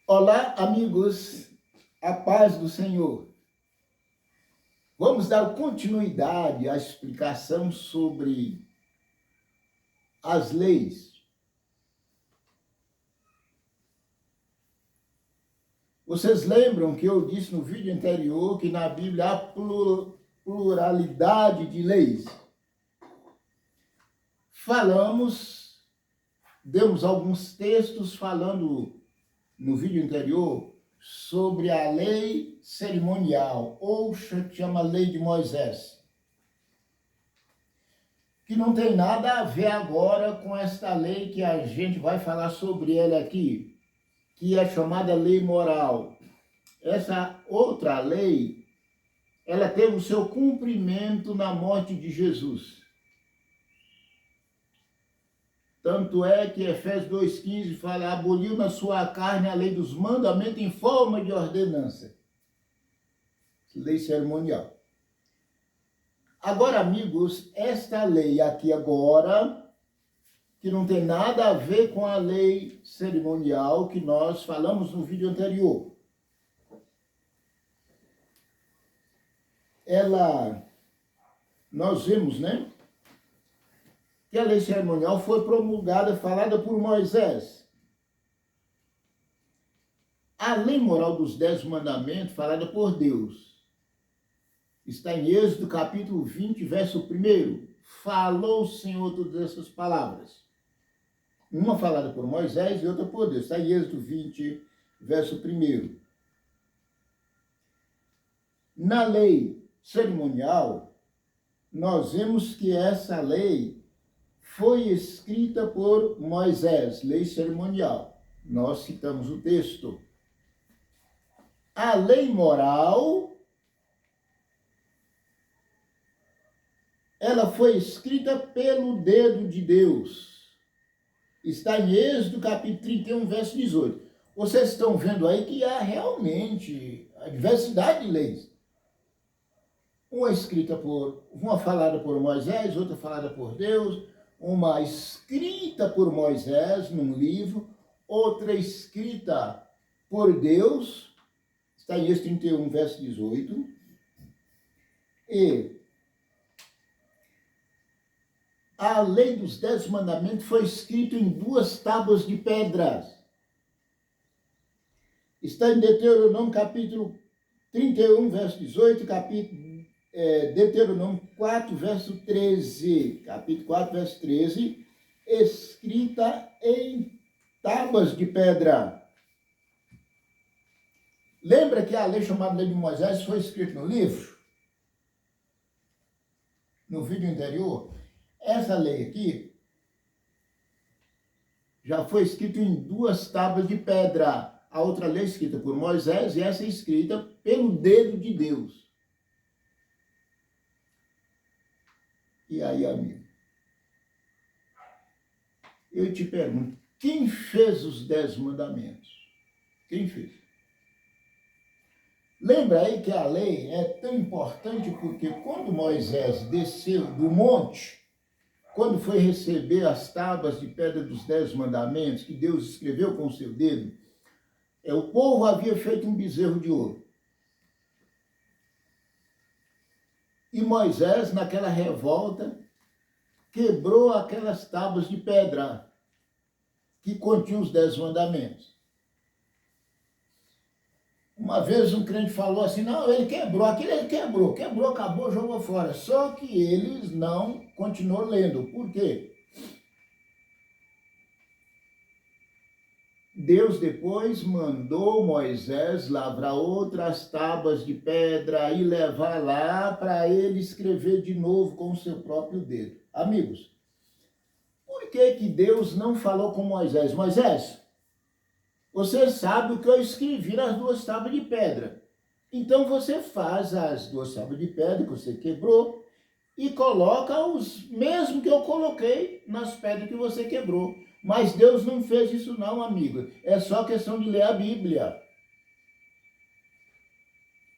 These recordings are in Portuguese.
Olá, amigos, a paz do Senhor. Vamos dar continuidade à explicação sobre as leis. Vocês lembram que eu disse no vídeo anterior que na Bíblia há pluralidade de leis? Demos alguns textos falando no vídeo anterior sobre a lei cerimonial, ou chama lei de Moisés, que não tem nada a ver agora com esta lei que a gente vai falar sobre ela aqui, que é chamada lei moral. Essa outra lei, ela teve o seu cumprimento na morte de Jesus. Tanto é que Efésios 2,15 fala, aboliu na sua carne a lei dos mandamentos em forma de ordenança. Lei cerimonial. Agora, amigos, esta lei aqui agora, que não tem nada a ver com a lei cerimonial que nós falamos no vídeo anterior. Nós vimos, né? Que a lei cerimonial foi promulgada, falada por Moisés. A lei moral dos 10 mandamentos, falada por Deus, está em Êxodo capítulo 20, verso 1. Falou o Senhor todas essas palavras. Uma falada por Moisés e outra por Deus. Está em Êxodo 20, verso 1. Na lei cerimonial, nós vemos que essa lei foi escrita por Moisés, lei cerimonial. Nós citamos o texto. A lei moral, ela foi escrita pelo dedo de Deus. Está em Êxodo capítulo 31, verso 18. Vocês estão vendo aí que há realmente a diversidade de leis. Uma falada por Moisés, outra falada por Deus, uma escrita por Moisés num livro, outra escrita por Deus, está em Êxodo 31, verso 18, e a lei dos 10 mandamentos foi escrita em 2 tábuas de pedras. Está em Deuteronômio capítulo 31, verso 18, Deuteronômio 4, verso 13, capítulo 4, verso 13, escrita em tábuas de pedra. Lembra que a lei chamada Lei de Moisés foi escrita no livro? No vídeo anterior? Essa lei aqui já foi escrita em 2 tábuas de pedra. A outra lei escrita por Moisés e essa escrita pelo dedo de Deus. E aí, amigo, eu te pergunto, quem fez os 10 mandamentos? Quem fez? Lembra aí que a lei é tão importante porque quando Moisés desceu do monte, quando foi receber as tábuas de pedra dos 10 mandamentos, que Deus escreveu com o seu dedo, o povo havia feito um bezerro de ouro. E Moisés, naquela revolta, quebrou aquelas tábuas de pedra que continham os 10 mandamentos. Uma vez um crente falou assim, não, ele quebrou, quebrou, acabou, jogou fora. Só que eles não continuou lendo. Por quê? Deus depois mandou Moisés lavrar outras tábuas de pedra e levar lá para ele escrever de novo com o seu próprio dedo. Amigos, por que Deus não falou com Moisés? Moisés, você sabe o que eu escrevi nas 2 tábuas de pedra. Então você faz as 2 tábuas de pedra que você quebrou e coloca os mesmos que eu coloquei nas pedras que você quebrou. Mas Deus não fez isso não, amigo. É só questão de ler a Bíblia.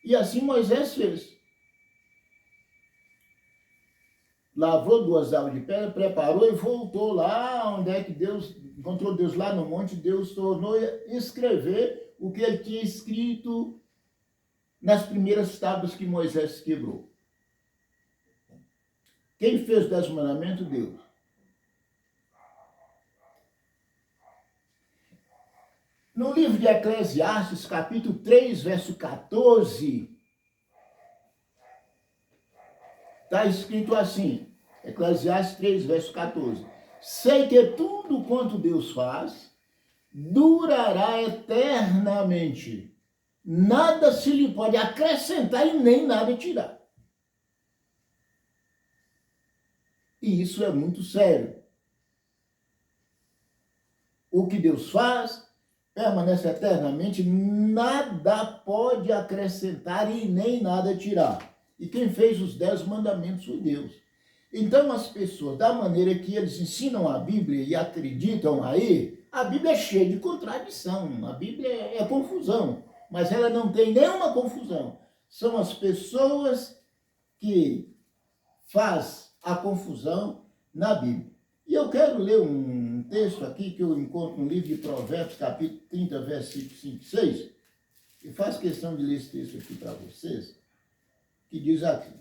E assim Moisés fez. Lavrou 2 tábuas de pedra, preparou e voltou lá onde é que Deus, encontrou Deus lá no monte, Deus tornou a escrever o que ele tinha escrito nas primeiras tábuas que Moisés quebrou. Quem fez os 10 mandamentos? Deus. No livro de Eclesiastes, capítulo 3, verso 14, está escrito assim, Eclesiastes 3, verso 14. Sei que tudo quanto Deus faz durará eternamente. Nada se lhe pode acrescentar e nem nada tirar. E isso é muito sério. O que Deus faz permanece eternamente, nada pode acrescentar e nem nada tirar. E quem fez os 10 mandamentos foi Deus. Então as pessoas, da maneira que eles ensinam a Bíblia e acreditam aí, a Bíblia é cheia de contradição, a Bíblia é confusão, mas ela não tem nenhuma confusão. São as pessoas que fazem a confusão na Bíblia. E eu quero ler um texto aqui que eu encontro no livro de Provérbios, capítulo 30, versículo 5 e 6, e faço questão de ler esse texto aqui para vocês, que diz aqui: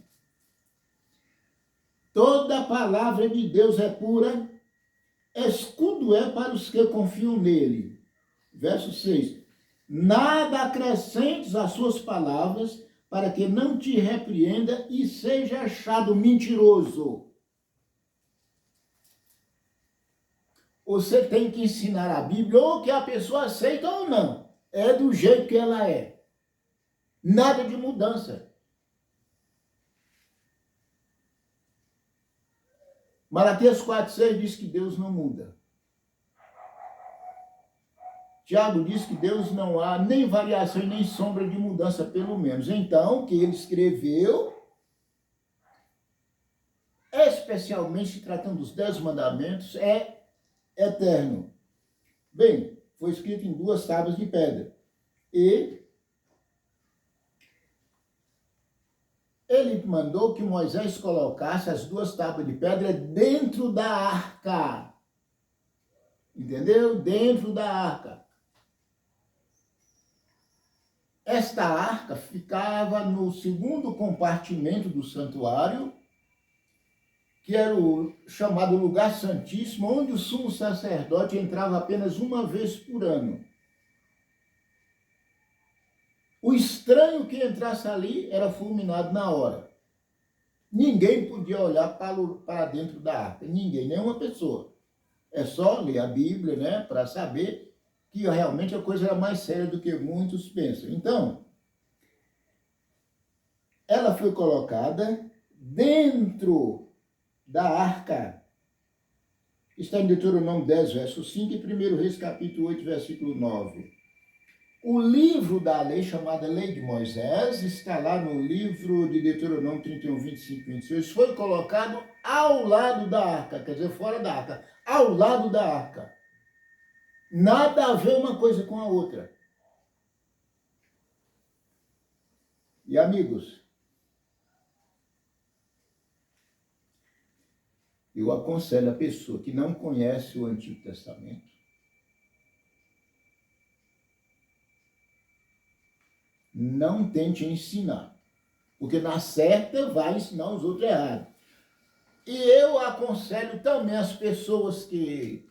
toda palavra de Deus é pura, escudo é para os que confiam nele. Verso 6. Nada acrescentes às suas palavras, para que não te repreenda e seja achado mentiroso. Você tem que ensinar a Bíblia, ou que a pessoa aceita ou não. É do jeito que ela é. Nada de mudança. Malaquias 4,6 diz que Deus não muda. Tiago diz que Deus não há nem variação e nem sombra de mudança, pelo menos. Então, o que ele escreveu, especialmente se tratando dos 10 mandamentos, é eterno. Bem, foi escrito em 2 tábuas de pedra. E ele mandou que Moisés colocasse as 2 tábuas de pedra dentro da arca. Entendeu? Dentro da arca. Esta arca ficava no segundo compartimento do santuário, que era o chamado lugar santíssimo, onde o sumo sacerdote entrava apenas uma vez por ano. O estranho que entrasse ali era fulminado na hora. Ninguém podia olhar para dentro da arca, ninguém, nenhuma pessoa. É só ler a Bíblia, né, para saber que realmente a coisa era mais séria do que muitos pensam. Então, ela foi colocada dentro da arca. Está em Deuteronômio 10, verso 5 e 1 Reis, capítulo 8, versículo 9. O livro da lei, chamada Lei de Moisés, está lá no livro de Deuteronômio 31, 25 e 26. Foi colocado ao lado da arca, quer dizer, fora da arca, ao lado da arca. Nada a ver uma coisa com a outra. E amigos, eu aconselho a pessoa que não conhece o Antigo Testamento não tente ensinar, porque na certa vai ensinar os outros errado. E eu aconselho também as pessoas que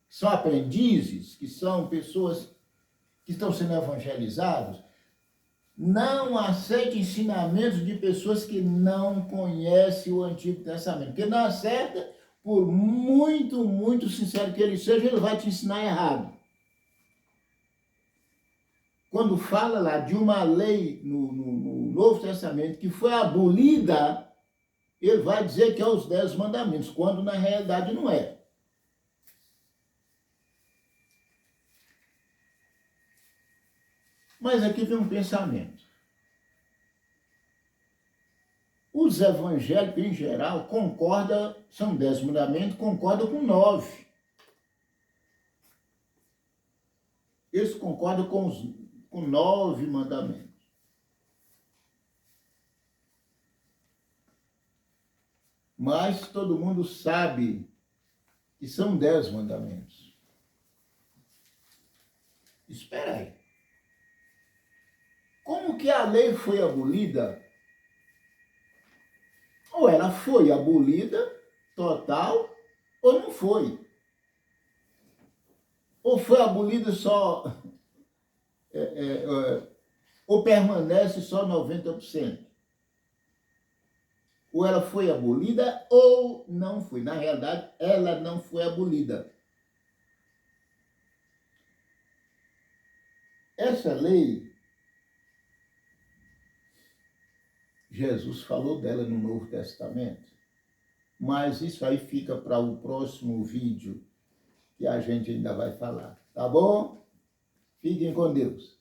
são aprendizes, que são pessoas que estão sendo evangelizados, não aceite ensinamentos de pessoas que não conhecem o Antigo Testamento. Porque na certa, por muito sincero que ele seja, ele vai te ensinar errado. Quando fala lá de uma lei no Novo Testamento que foi abolida, ele vai dizer que é os 10 mandamentos, quando na realidade não é. Mas aqui vem um pensamento. Os evangélicos, em geral, concordam, são 10 mandamentos, concordam com 9. Eles concordam com 9 mandamentos. Mas todo mundo sabe que são 10 mandamentos. espera aí. Como que a lei foi abolida? Ou ela foi abolida, total, ou não foi. Ou foi abolida só, ou permanece só 90%. Ou ela foi abolida ou não foi. Na realidade, ela não foi abolida. Essa lei, Jesus falou dela no Novo Testamento, mas isso aí fica para o próximo vídeo que a gente ainda vai falar, tá bom? Fiquem com Deus.